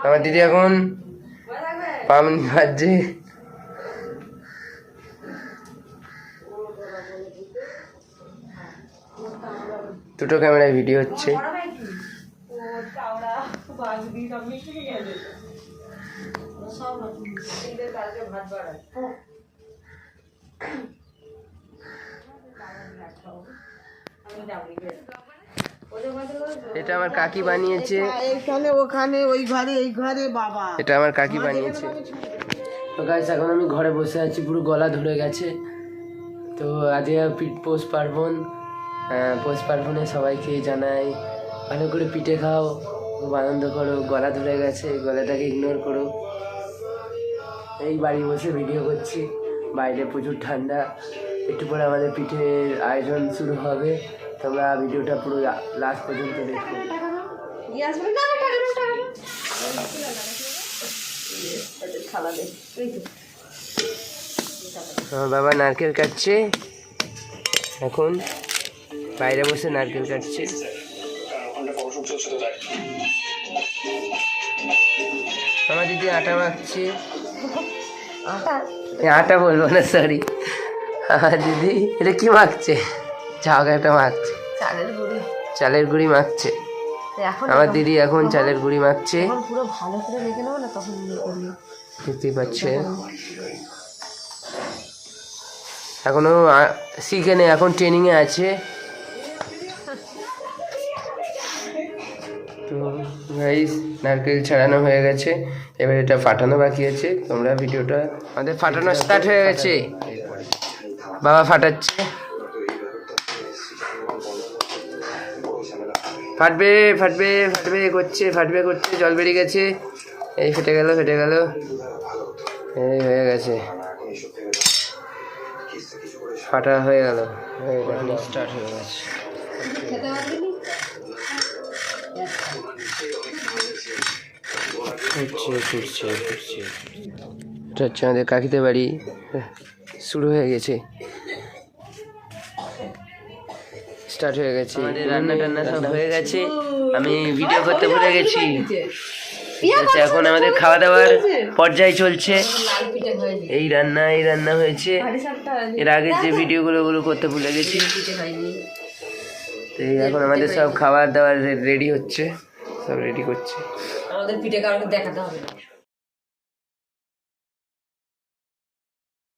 আমার দিদি এখন পামনি বাজছে। দুটো ক্যামেরায় ভিডিও হচ্ছে। এটা আমার কাকি বানিয়েছে, এখানে ওখানে ওই ঘরে এই ঘরে বাবা, এটা আমার কাকি বানিয়েছে। তো গাইস এখন আমি ঘরে বসে আছি, পুরো গলা ধরে গেছে। তো আজকে পৌষ পার্বণ, পৌষ পার্বণে সবাইকে জানাই ভালো করে পিঠে খাও, খুব আনন্দ করো। গলা ধরে গেছে, গলাটাকে ইগনোর করো। এই বাড়ি বসে ভিডিও করছি, বাইরে প্রচুর ঠান্ডা। একটু পরে আমাদের পিঠের আয়োজন শুরু হবে, তোমরা ভিডিওটা পুরো লাস্ট পর্যন্ত দেখো। আমার বাবা নারকেল কাটছে, এখন বাইরে বসে নারকেল কাটছে। আমার দিদি আটা মাখছে, আটা বলবো না, সরি। আমার দিদি এটা কি মাখছে? চাউটা মাখছে, চালের গুঁড়ি মাখছে। আমার দিদি এখন চালের গুঁড়ি মাখছে, পুরো ভালো করে মেখে নেবো না, তখন দেখতেই পাচ্ছে। এখনো শিখে নেই, এখন ট্রেনিংয়ে আছে। তো গাইস নারকেল ছাড়ানো হয়ে গেছে, এবার এটা ফাটানো বাকি আছে। তোমরা ভিডিওটা, আমাদের ফাটানো স্টার্ট হয়ে গেছে, বাবা ফাটাচ্ছে। ফাটবে ফাটবে ফাটবে করছে, ফাটবে করছে, জল বেরিয়ে গেছে। এই ফেটে গেল, ফেটে গেল, এই হয়ে গেছে, ফাটা হয়ে গেল, স্টার্ট হয়ে গেছে। এটা হচ্ছে আমাদের কাকিদের বাড়ি, শুরু হয়ে গেছে, স্টার্ট হয়ে গেছে। আমাদের রান্না টান্না সব হয়ে গেছে, আমি ভিডিও করতে ভুলে গেছি। এখন আমাদের খাওয়া দাওয়ার পর্যায়ে চলছে। এই রান্না হয়েছে, এর আগে যে ভিডিওগুলো করতে ভুলে গেছি। তো এখন আমাদের সব খাবার দাবার রেডি হচ্ছে, সব রেডি করছে। আমাদের পিঠে কারণে দেখাতে হবে না।